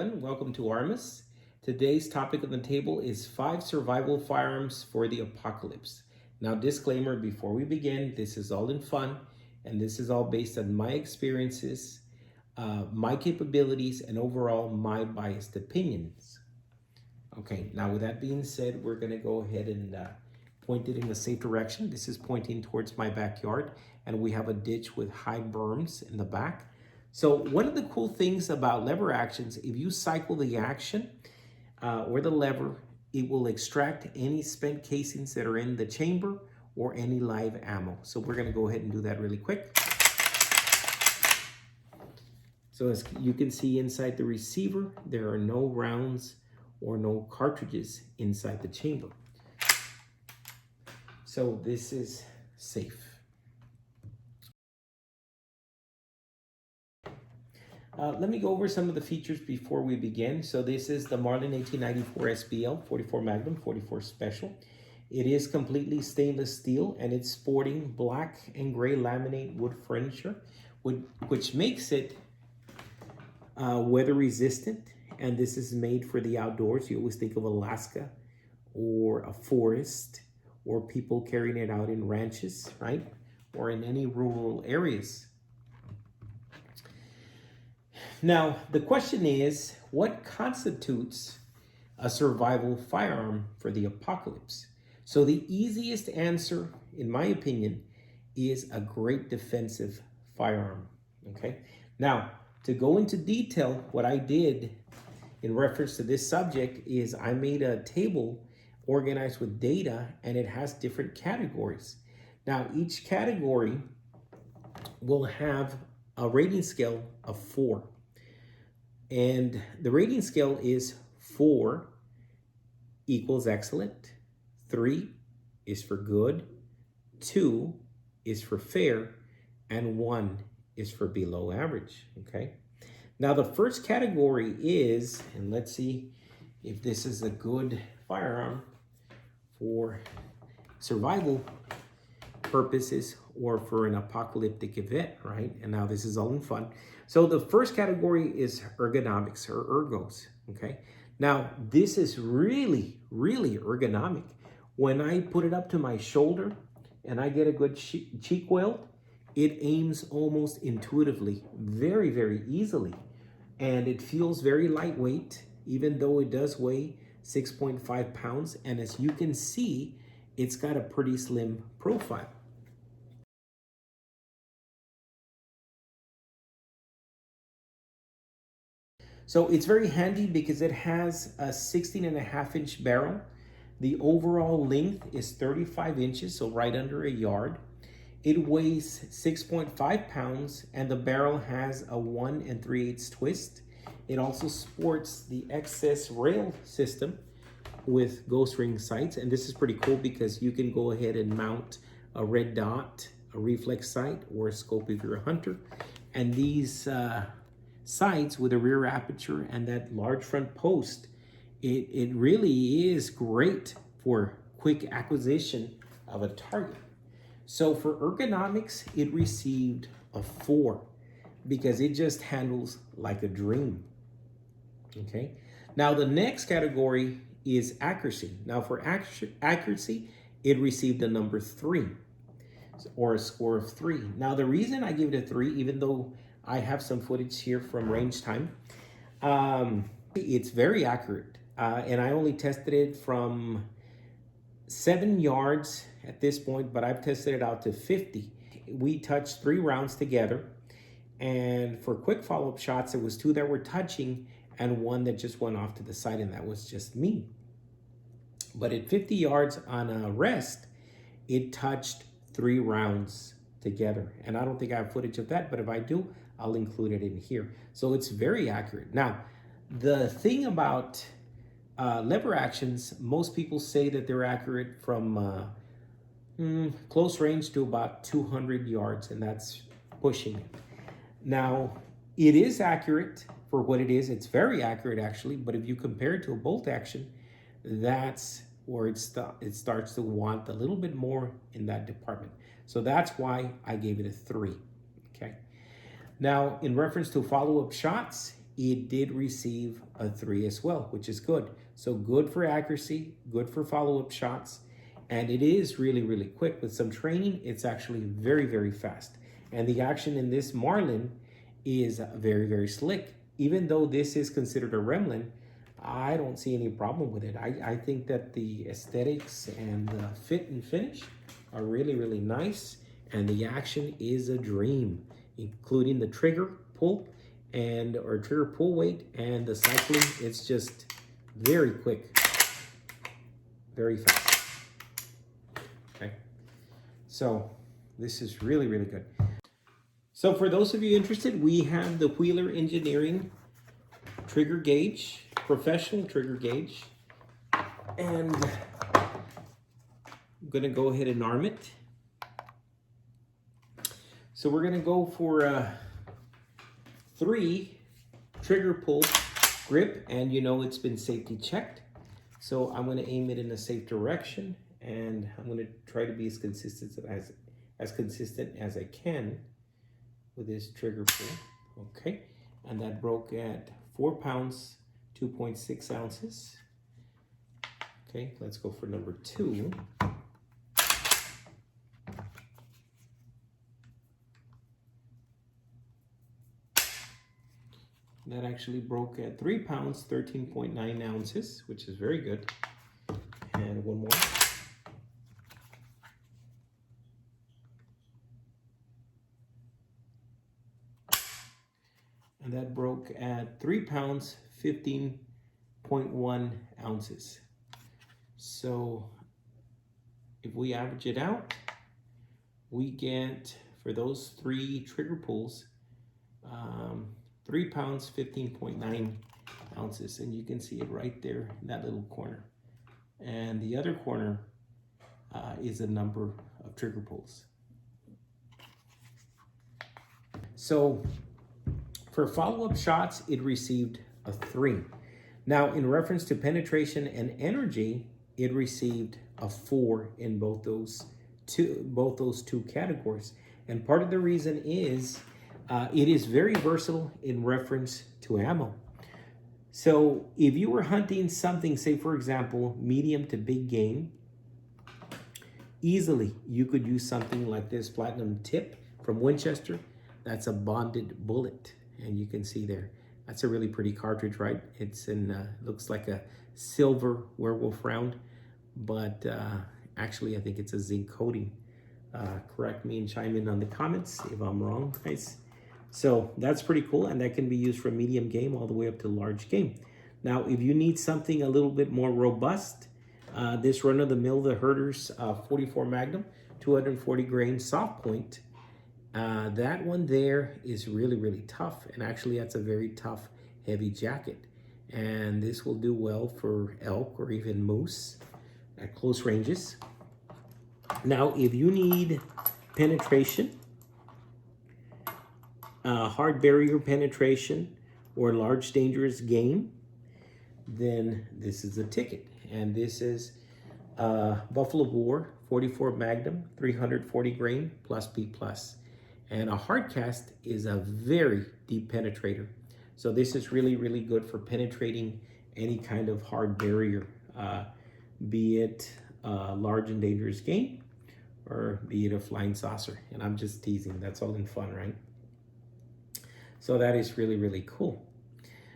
Marlin. Welcome to Armus. Today's topic on the table is 5 survival firearms for the apocalypse. Now, disclaimer before we begin, this is all in fun, and this is all based on my experiences, my capabilities, and overall my biased opinions. Okay, now with that being said, we're going to go ahead and point it in a safe direction. This is pointing towards my backyard, and we have a ditch with high berms in the back. So one of the cool things about lever actions, if you cycle the action or the lever, it will extract any spent casings that are in the chamber or any live ammo. So we're going to go ahead and do that really quick. So as you can see inside the receiver, there are no rounds or no cartridges inside the chamber. So this is safe. Let me go over some of the features before we begin. So this is the Marlin 1894 SBL 44 Magnum 44 Special. It is completely stainless steel and it's sporting black and gray laminate wood furniture, which makes it weather resistant. And this is made for the outdoors. You always think of Alaska or a forest or people carrying it out in ranches, right? Or in any rural areas. Now, the question is, what constitutes a survival firearm for the apocalypse? So the easiest answer, in my opinion, is a great defensive firearm, okay? Now, to go into detail, what I did in reference to this subject is I made a table organized with data, and it has different categories. Now, each category will have a rating scale of 4. And the rating scale is 4 equals excellent, 3 is for good, 2 is for fair, and 1 is for below average, okay? Now the first category is, and let's see if this is a good firearm for survival purposes or for an apocalyptic event, right? And now this is all in fun. So the first category is ergonomics or ergos, okay? Now this is really, really ergonomic. When I put it up to my shoulder and I get a good cheek weld, it aims almost intuitively, very, very easily. And it feels very lightweight, even though it does weigh 6.5 pounds. And as you can see, it's got a pretty slim profile. So it's very handy because it has a 16.5-inch barrel. The overall length is 35 inches, so right under a yard. It weighs 6.5 pounds, and the barrel has a 1 3/8 twist. It also sports the XS rail system with ghost ring sights, and this is pretty cool because you can go ahead and mount a red dot, a reflex sight, or a scope if you're a hunter. And these sights with a rear aperture and that large front post, it really is great for quick acquisition of a target. So for ergonomics, it received a 4 because it just handles like a dream, okay? Now the next category is accuracy. Now for accuracy, it received a number 3 or a score of 3. Now the reason I give it a 3, even though I have some footage here from range time, it's very accurate. And I only tested it from 7 yards at this point, but I've tested it out to 50. We touched 3 rounds together, and for quick follow-up shots, it was 2 that were touching and 1 that just went off to the side, and that was just me. But at 50 yards on a rest, it touched 3 rounds together, and I don't think I have footage of that, but if I do, I'll include it in here. So it's very accurate. Now, the thing about lever actions, most people say that they're accurate from close range to about 200 yards, and that's pushing it. Now, it is accurate for what it is. It's very accurate, actually, but if you compare it to a bolt action, that's where it starts to want a little bit more in that department. So that's why I gave it a 3, okay? Now, in reference to follow-up shots, it did receive a 3 as well, which is good. So good for accuracy, good for follow-up shots, and it is really, really quick. With some training, it's actually very, very fast. And the action in this Marlin is very, very slick. Even though this is considered a Remlin, I don't see any problem with it. I think that the aesthetics and the fit and finish are really, really nice. And the action is a dream, including the trigger pull or trigger pull weight and the cycling. It's just very quick, very fast. Okay, so this is really, really good. So for those of you interested, we have the Wheeler Engineering trigger gauge, professional trigger gauge, and I'm gonna go ahead and arm it. So we're gonna go for 3 trigger pull grip, and you know it's been safety checked. So I'm gonna aim it in a safe direction, and I'm gonna try to be as consistent as I can with this trigger pull. Okay, and that broke at 4 pounds, 2.6 ounces. Okay, let's go for number 2. That actually broke at 3 pounds, 13.9 ounces, which is very good. And one more. And that broke at 3 pounds, 15.1 ounces. So if we average it out, we get, for those 3 trigger pulls, 3 pounds, 15.9 ounces. And you can see it right there in that little corner. And the other corner is a number of trigger pulls. So for follow-up shots, it received a 3. Now, in reference to penetration and energy, it received a 4 in both those two categories. And part of the reason is it is very versatile in reference to ammo. So if you were hunting something, say for example, medium to big game, easily you could use something like this Platinum tip from Winchester. That's a bonded bullet. And you can see there, that's a really pretty cartridge, right? It's in, looks like a silver werewolf round, but actually I think it's a zinc coating. Correct me and chime in on the comments if I'm wrong, guys. So that's pretty cool, and that can be used from medium game all the way up to large game. Now, if you need something a little bit more robust, this run-of-the-mill, the Herder's 44 Magnum, 240 grain soft point, that one there is really, really tough. And actually, that's a very tough, heavy jacket. And this will do well for elk or even moose at close ranges. Now, if you need penetration, hard barrier penetration, or large dangerous game, then this is a ticket. And this is Buffalo War 44 Magnum, 340 grain plus B+. And a hard cast is a very deep penetrator. So this is really, really good for penetrating any kind of hard barrier, be it large and dangerous game, or be it a flying saucer. And I'm just teasing, that's all in fun, right? So that is really, really cool.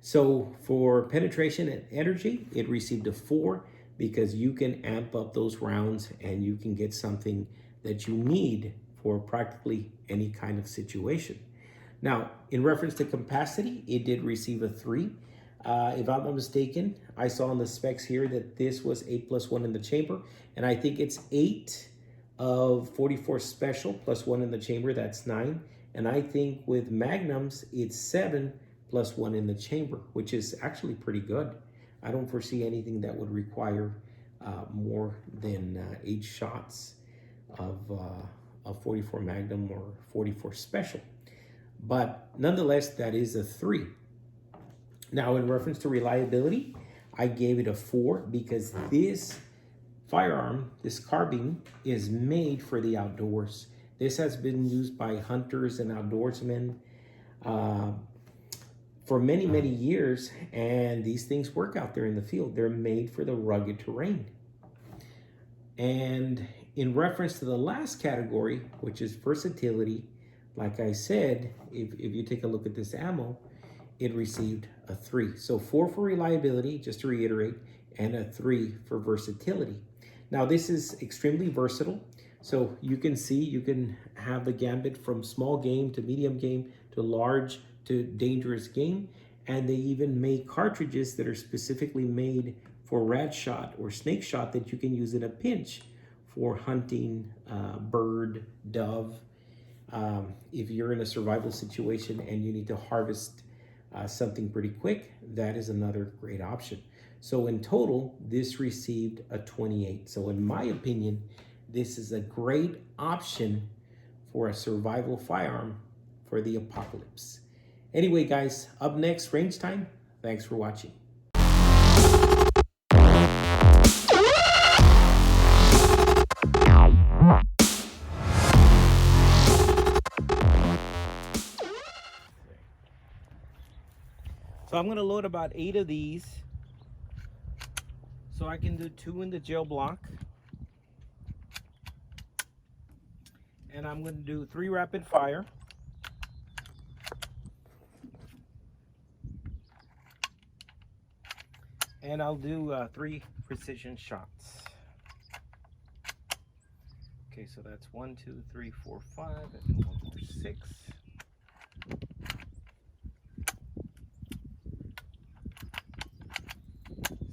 So for penetration and energy, it received a 4 because you can amp up those rounds and you can get something that you need for practically any kind of situation. Now, in reference to capacity, it did receive a 3. If I'm not mistaken, I saw in the specs here that this was 8+1 in the chamber, and I think it's 8 of 44 special plus 1 in the chamber, that's 9. And I think with Magnums, it's 7+1 in the chamber, which is actually pretty good. I don't foresee anything that would require more than 8 shots of 44 Magnum or 44 Special. But nonetheless, that is a 3. Now, in reference to reliability, I gave it a 4 because this firearm, this carbine, is made for the outdoors. This has been used by hunters and outdoorsmen for many, many years, and these things work out there in the field. They're made for the rugged terrain. And in reference to the last category, which is versatility, like I said, if you take a look at this ammo, it received a 3. So 4 for reliability, just to reiterate, and a 3 for versatility. Now this is extremely versatile. So you can see, you can have the gambit from small game to medium game to large to dangerous game. And they even make cartridges that are specifically made for rat shot or snake shot that you can use in a pinch for hunting bird, dove. If you're in a survival situation and you need to harvest something pretty quick, that is another great option. So in total, this received a 28. So in my opinion, this is a great option for a survival firearm for the apocalypse. Anyway, guys, up next, range time. Thanks for watching. So I'm going to load about 8 of these. So I can do 2 in the gel block. And I'm going to do 3 rapid fire. And I'll do 3 precision shots. Okay, so that's 1, 2, 3, 4, 5, and 1 more 6.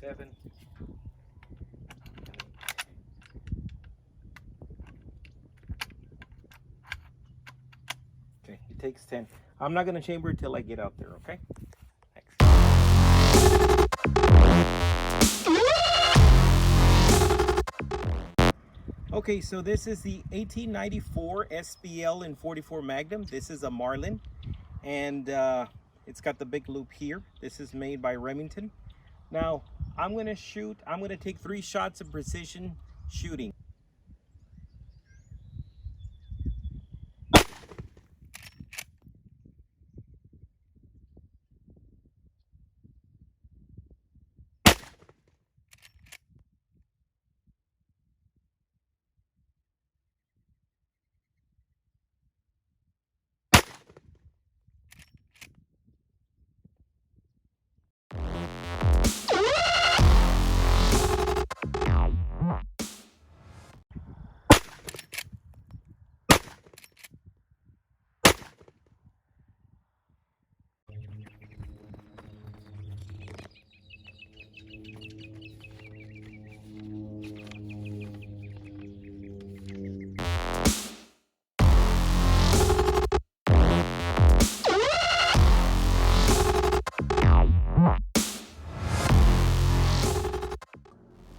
7. Okay, it takes 10. I'm not going to chamber it till I get out there, okay? Okay, so this is the 1894 SPL in 44 Magnum. This is a Marlin, and it's got the big loop here. This is made by Remington. Now, I'm going to take 3 shots of precision shooting.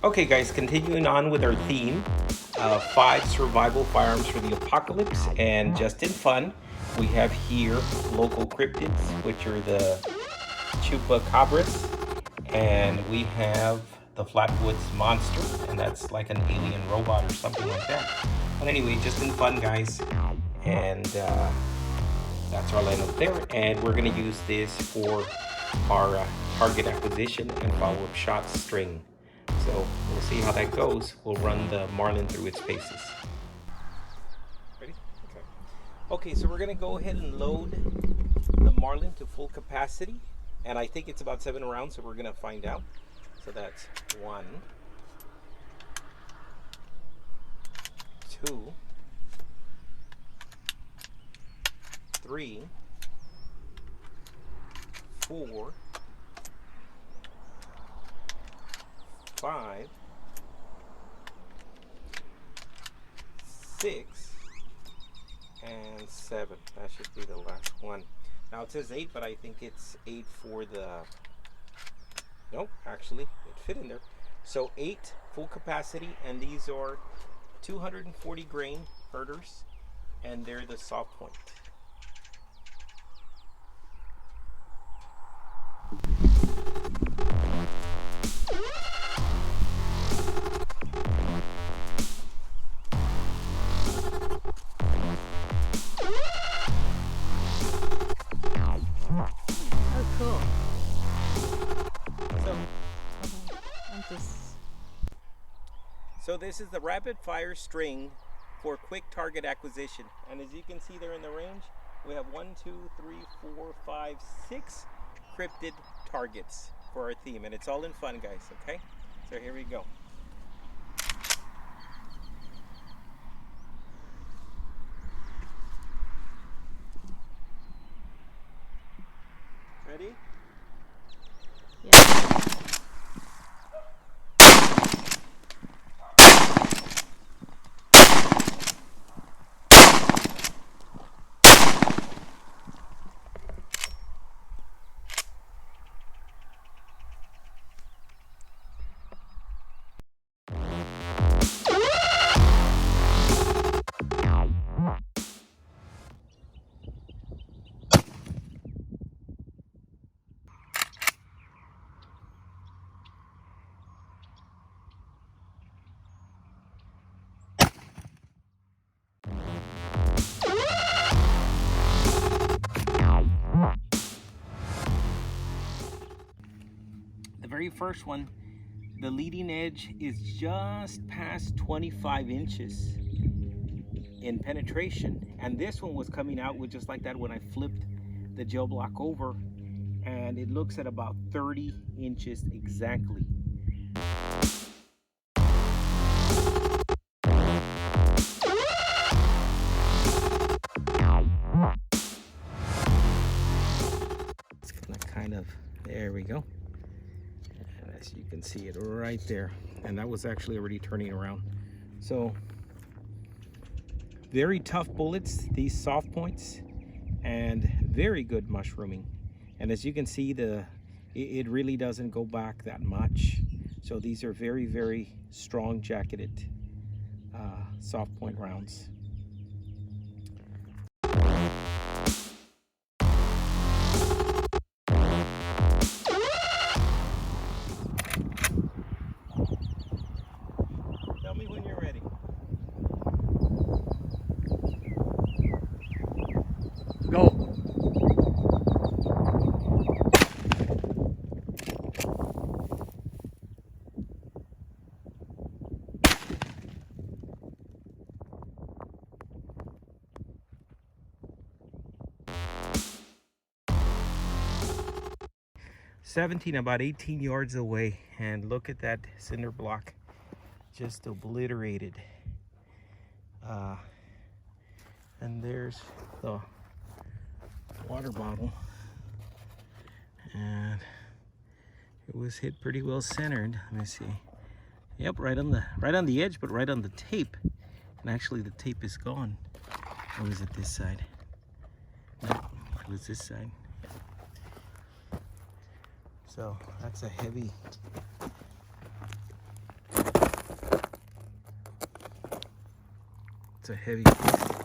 Okay guys, continuing on with our theme of 5 survival firearms for the apocalypse, and just in fun, we have here local cryptids, which are the chupacabras, and we have the Flatwoods monster, and that's like an alien robot or something like that. But anyway, just in fun guys, and that's our lineup there, and we're going to use this for our target acquisition and follow-up shot string. So we'll see how that goes. We'll run the Marlin through its paces. Ready? Okay. Okay, so we're going to go ahead and load the Marlin to full capacity. And I think it's about 7 rounds, so we're going to find out. So that's 1, 2, 3, 4, 5, 6, and 7. That should be the last one. Now it says 8, but I think it's 8 for the... Nope, actually, it fit in there. So 8 full capacity, and these are 240 grain herders, and they're the soft point. this is the rapid fire string for quick target acquisition. And as you can see there in the range, we have 1, 2, 3, 4, 5, 6 cryptid targets for our theme. And it's all in fun, guys, okay? So here we go. Ready? Yeah. The very first one, the leading edge is just past 25 inches in penetration, and this one was coming out with just like that when I flipped the gel block over, and it looks at about 30 inches exactly. It's gonna kind of, there we go. And as you can see it right there, and that was actually already turning around. So very tough bullets, these soft points, and very good mushrooming. And as you can see, it really doesn't go back that much. So these are very, very strong jacketed soft point rounds. Tell me when you're ready. Go. About 18 yards away, and look at that cinder block, just obliterated. And there's the water bottle, and it was hit pretty well centered. Let me see. Yep, right on the edge, but right on the tape. And actually, the tape is gone. Or was it this side? No, it was this side. So that's a heavy. It's a heavy piece.